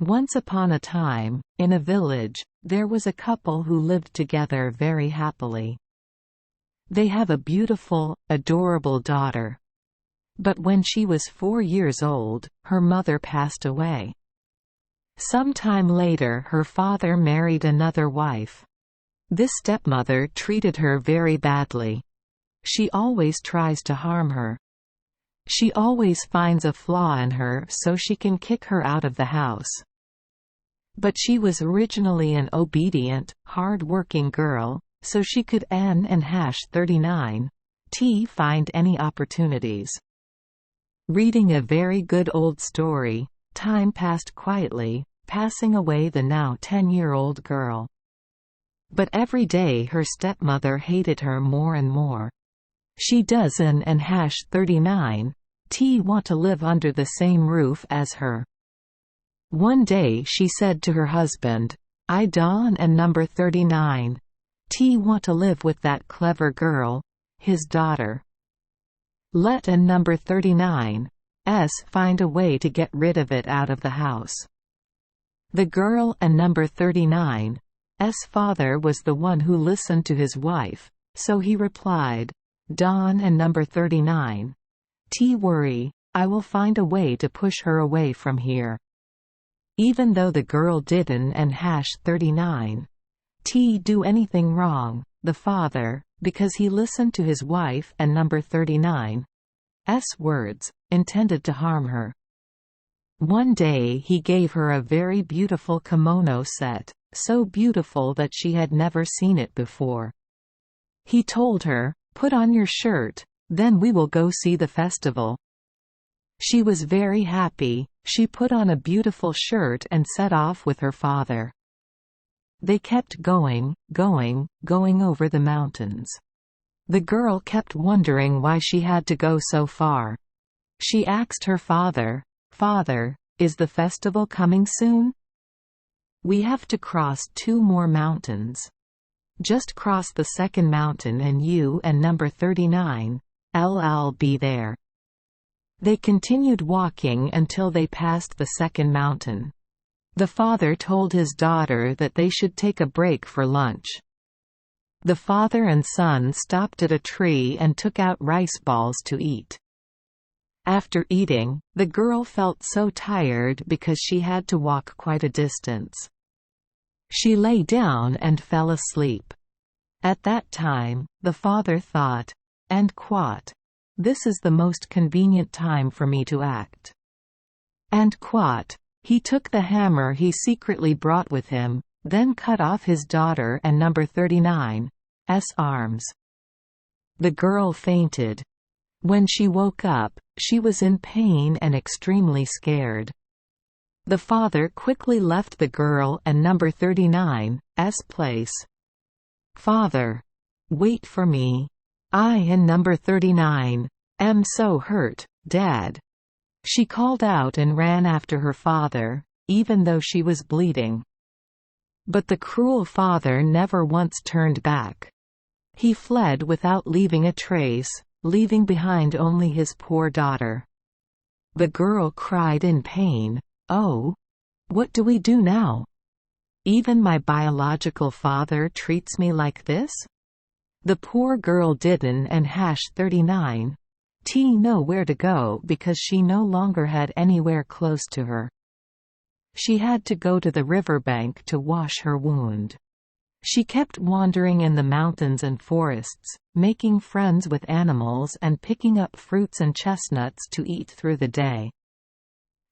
Once upon a time, in a village, there was a couple who lived together very happily. They have a beautiful, adorable daughter. But when she was 4 years old, her mother passed away. Some time later her father married another wife. This stepmother treated her very badly. She always tries to harm her. She always finds a flaw in her so she can kick her out of the house. But she was originally an obedient, hard-working girl, so she could *39 find any opportunities. Reading a very good old story, time passed quietly, passing away the now 10-year-old girl. But every day her stepmother hated her more and more. She doesn't *39 want to live under the same roof as her. One day she said to her husband, "I don't *39 want to live with that clever girl, his daughter. Let *39 find a way to get rid of it out of the house." The girl *39's father was the one who listened to his wife, so he replied, "Don *39 worry, I will find a way to push her away from here." Even though the girl didn't *39 do anything wrong, the father, because he listened to his wife *39's words, intended to harm her. One day he gave her a very beautiful kimono set, so beautiful that she had never seen it before. He told her, "Put on your shirt, then we will go see the festival." She was very happy. She put on a beautiful shirt and set off with her father. They kept going over the mountains. The girl kept wondering why she had to go so far. She asked her father, "Father, is the festival coming soon? We have to cross 2 more mountains. Just cross the second mountain and you *39 I'll be there." They continued walking until they passed the second mountain. The father told his daughter that they should take a break for lunch. The father and son stopped at a tree and took out rice balls to eat. After eating, the girl felt so tired because she had to walk quite a distance. She lay down and fell asleep. At that time, the father thought, "And quat. This is the most convenient time for me to act." And quat. He took the hammer he secretly brought with him, then cut off his daughter *39's arms. The girl fainted. When she woke up, she was in pain and extremely scared. The father quickly left the girl *39's place. "Father! Wait for me. I *39 am so hurt, Dad." She called out and ran after her father, even though she was bleeding. But the cruel father never once turned back. He fled without leaving a trace, leaving behind only his poor daughter. The girl cried in pain, "Oh! What do we do now? Even my biological father treats me like this?" The poor girl didn't *39 know where to go because she no longer had anywhere close to her. She had to go to the riverbank to wash her wound. She kept wandering in the mountains and forests, making friends with animals and picking up fruits and chestnuts to eat through the day.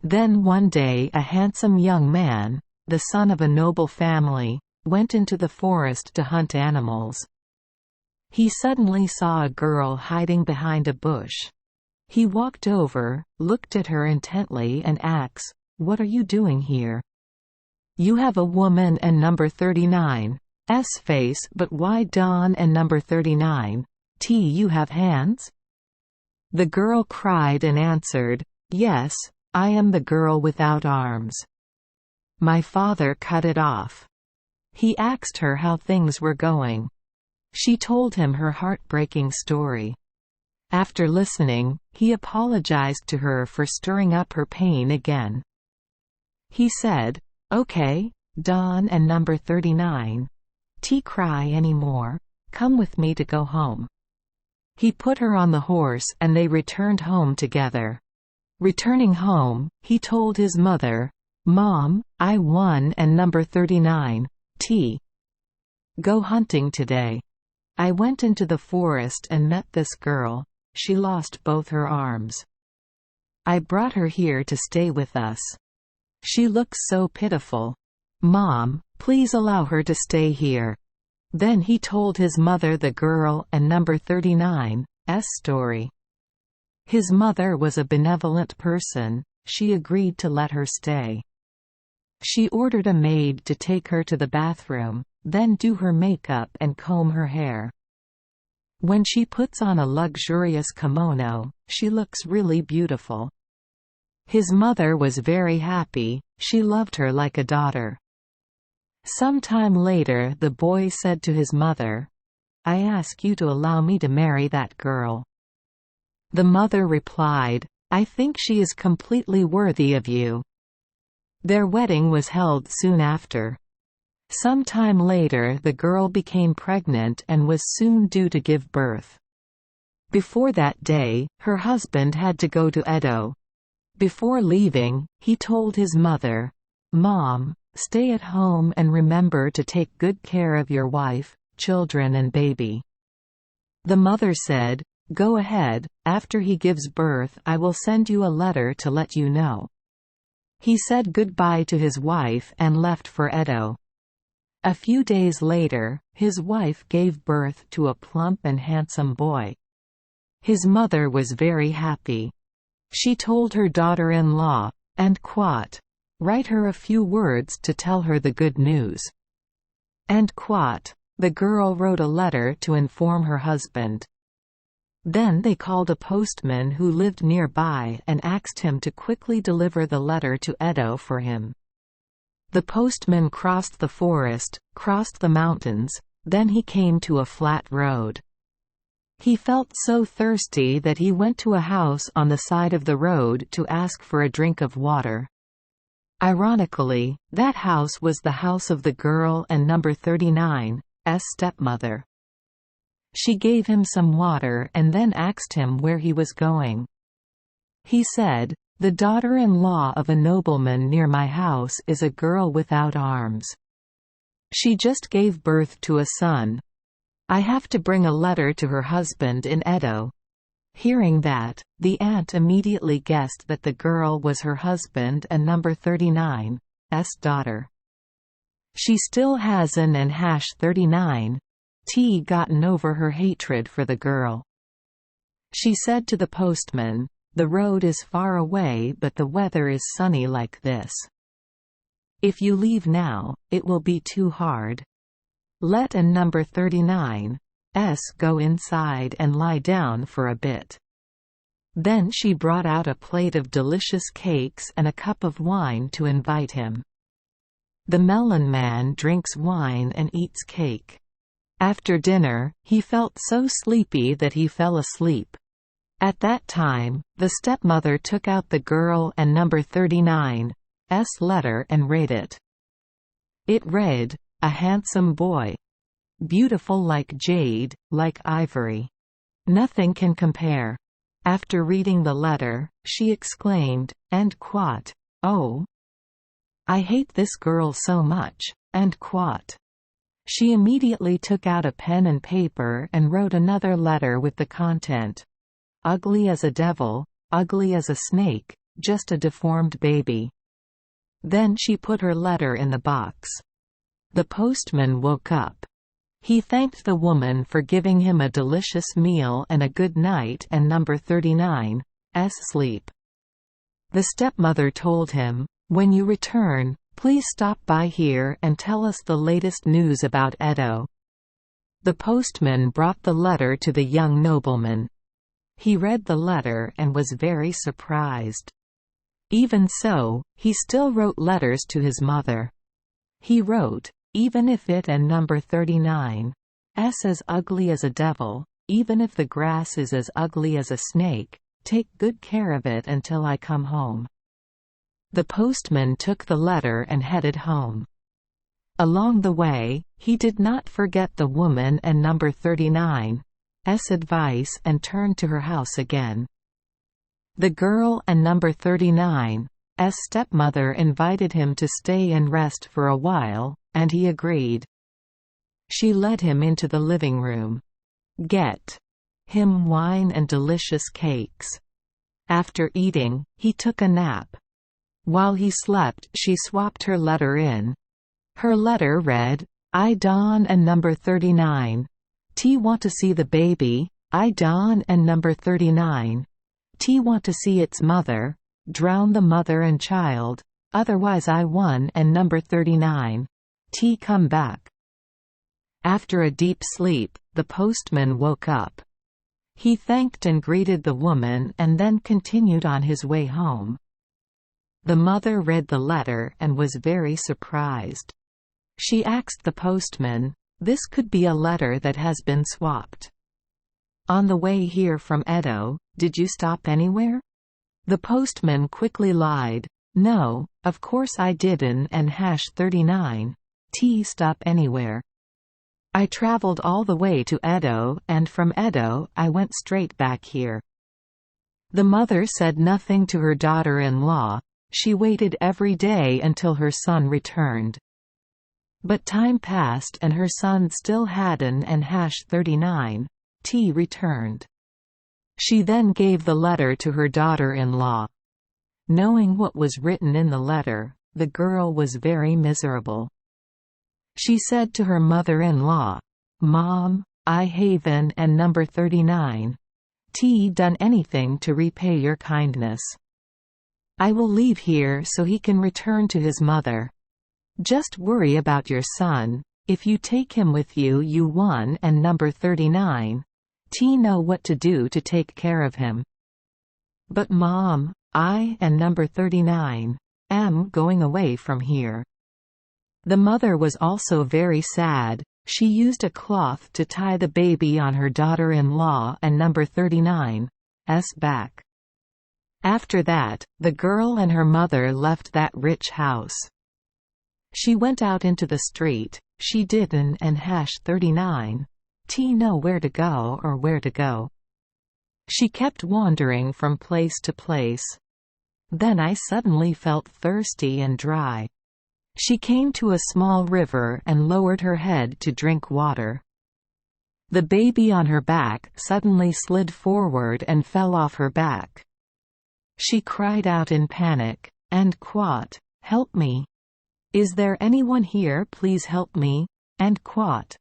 Then one day a handsome young man, the son of a noble family, went into the forest to hunt animals. He suddenly saw a girl hiding behind a bush. He walked over, looked at her intently and asked, "What are you doing here? You have a woman *39's face, but why don't *39 you have hands?" The girl cried and answered, "Yes, I am the girl without arms. My father cut it off." He asked her how things were going. She told him her heartbreaking story. After listening, he apologized to her for stirring up her pain again. He said, "Okay, Dawn and number 39. T cry anymore. Come with me to go home." He put her on the horse and they returned home together. Returning home, he told his mother, "Mom, I won and number 39. T. Go hunting today. I went into the forest and met this girl. She lost both her arms. I brought her here to stay with us. She looks so pitiful. Mom, please allow her to stay here." Then he told his mother the girl and number 39's story. His mother was a benevolent person. She agreed to let her stay. She ordered a maid to take her to the bathroom, then do her makeup and comb her hair. When she puts on a luxurious kimono, she looks really beautiful. His mother was very happy. She loved her like a daughter. Some time later the boy said to his mother, "I ask you to allow me to marry that girl." The mother replied, "I think she is completely worthy of you." Their wedding was held soon after. Some time later the girl became pregnant and was soon due to give birth. Before that day, her husband had to go to Edo. Before leaving, he told his mother, "Mom, stay at home and remember to take good care of your wife, children and baby." The mother said, "Go ahead, after he gives birth I will send you a letter to let you know." He said goodbye to his wife and left for Edo. A few days later, his wife gave birth to a plump and handsome boy. His mother was very happy. She told her daughter-in-law, and quote, "Write her a few words to tell her the good news." End quote. The girl wrote a letter to inform her husband. Then they called a postman who lived nearby and asked him to quickly deliver the letter to Edo for him. The postman crossed the forest, crossed the mountains, then he came to a flat road. He felt so thirsty that he went to a house on the side of the road to ask for a drink of water. Ironically, that house was the house of the girl and number 39's stepmother. She gave him some water and then asked him where he was going. He said, "The daughter-in-law of a nobleman near my house is a girl without arms. She just gave birth to a son. I have to bring a letter to her husband in Edo." Hearing that, the aunt immediately guessed that the girl was her husband and number 39's daughter. She still hasn't and #39 T gotten over her hatred for the girl. She said to the postman, "The road is far away but the weather is sunny like this. If you leave now, it will be too hard. Let and number 39's go inside and lie down for a bit." Then she brought out a plate of delicious cakes and a cup of wine to invite him. The melon man drinks wine and eats cake. After dinner, he felt so sleepy that he fell asleep. At that time, the stepmother took out the girl and number 39's letter and read it. It read, "A handsome boy. Beautiful like jade, like ivory. Nothing can compare." After reading the letter, she exclaimed, end quote, "Oh, I hate this girl so much." End quote. She immediately took out a pen and paper and wrote another letter with the content, "Ugly as a devil, ugly as a snake, just a deformed baby." Then she put her letter in the box. The postman woke up. He thanked the woman for giving him a delicious meal and a good night and number 39's sleep. The stepmother told him, "When you return, please stop by here and tell us the latest news about Edo." The postman brought the letter to the young nobleman. He read the letter and was very surprised. Even so, he still wrote letters to his mother. He wrote, "Even if it and number 39's as ugly as a devil, even if the grass is as ugly as a snake, take good care of it until I come home." The postman took the letter and headed home. Along the way, he did not forget the woman and number 39's advice and turned to her house again. The girl and number 39's stepmother invited him to stay and rest for a while, and he agreed. She led him into the living room. Get him wine and delicious cakes. After eating, he took a nap. While he slept, she swapped her letter in. Her letter read, "I Don and number 39's want to see the baby. I Don and number 39's want to see its mother. Drown the mother and child. Otherwise I won and number 39's come back." After a deep sleep, the postman woke up. He thanked and greeted the woman and then continued on his way home. The mother read the letter and was very surprised. She asked the postman, "This could be a letter that has been swapped. On the way here from Edo, did you stop anywhere?" The postman quickly lied, "No, of course I didn't and #39's stop anywhere. I traveled all the way to Edo and from Edo I went straight back here." The mother said nothing to her daughter-in-law. She waited every day until her son returned. But time passed and her son still hadn't and #39's returned. She then gave the letter to her daughter-in-law. Knowing what was written in the letter, the girl was very miserable. She said to her mother-in-law, "Mom, I haven't and number 39's done anything to repay your kindness. I will leave here so he can return to his mother. Just worry about your son. If you take him with you, you won and number 39's know what to do to take care of him." "But Mom, I and number 39's am going away from here." The mother was also very sad. She used a cloth to tie the baby on her daughter-in-law and number 39's back. After that, the girl and her mother left that rich house. She went out into the street. She didn't and #39's know where to go or where to go. She kept wandering from place to place. Then I suddenly felt thirsty and dry. She came to a small river and lowered her head to drink water. The baby on her back suddenly slid forward and fell off her back. She cried out in panic, and quote, "Help me! Is there anyone here, please help me!" and quote.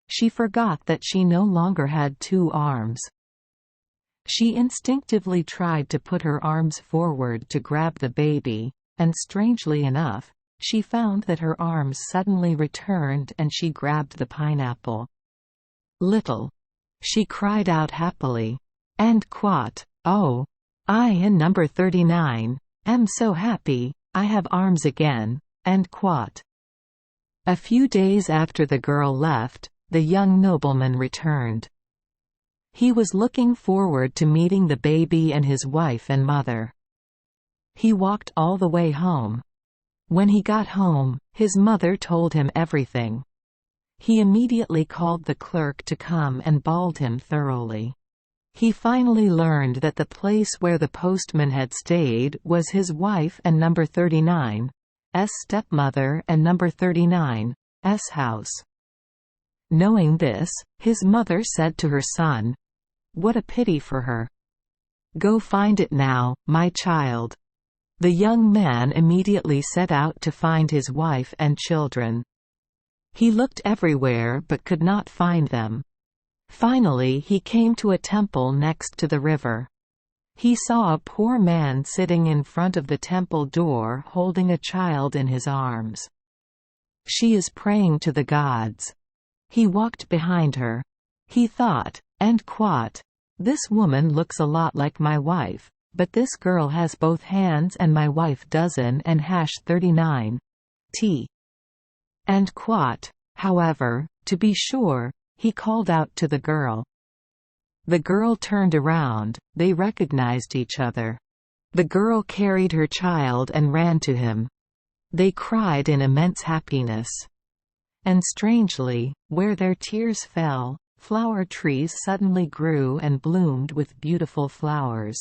She forgot that she no longer had two arms. She instinctively tried to put her arms forward to grab the baby, and strangely enough, she found that her arms suddenly returned and she grabbed the pineapple. "Little!" she cried out happily. And quote, "Oh! I and number 39's am so happy, I have arms again." End quote. A few days after the girl left, the young nobleman returned. He was looking forward to meeting the baby and his wife and mother. He walked all the way home. When he got home, his mother told him everything. He immediately called the clerk to come and bawled him thoroughly. He finally learned that the place where the postman had stayed was his wife and number 39's stepmother and number 39's house. Knowing this, his mother said to her son, "What a pity for her. Go find it now, my child." The young man immediately set out to find his wife and children. He looked everywhere but could not find them. Finally he came to a temple next to the river. He saw a poor man sitting in front of the temple door holding a child in his arms. She is praying to the gods. He walked behind her. He thought, and quote, "This woman looks a lot like my wife, but this girl has both hands and my wife doesn't and #39's. End quote. However, to be sure, he called out to the girl. The girl turned around, they recognized each other. The girl carried her child and ran to him. They cried in immense happiness. And strangely, where their tears fell, flower trees suddenly grew and bloomed with beautiful flowers.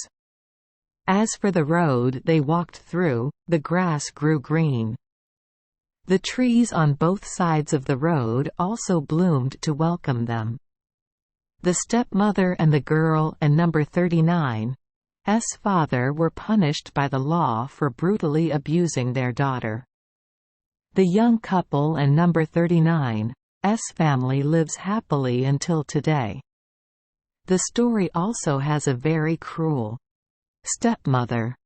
As for the road they walked through, the grass grew green. The trees on both sides of the road also bloomed to welcome them. The stepmother and the girl and number 39's father were punished by the law for brutally abusing their daughter. The young couple and number 39's family lives happily until today. The story also has a very cruel stepmother.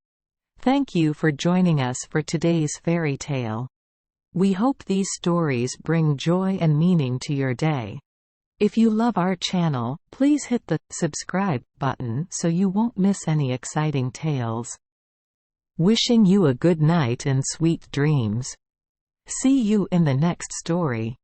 Thank you for joining us for today's fairy tale. We hope these stories bring joy and meaning to your day. If you love our channel, please hit the subscribe button so you won't miss any exciting tales. Wishing you a good night and sweet dreams. See you in the next story.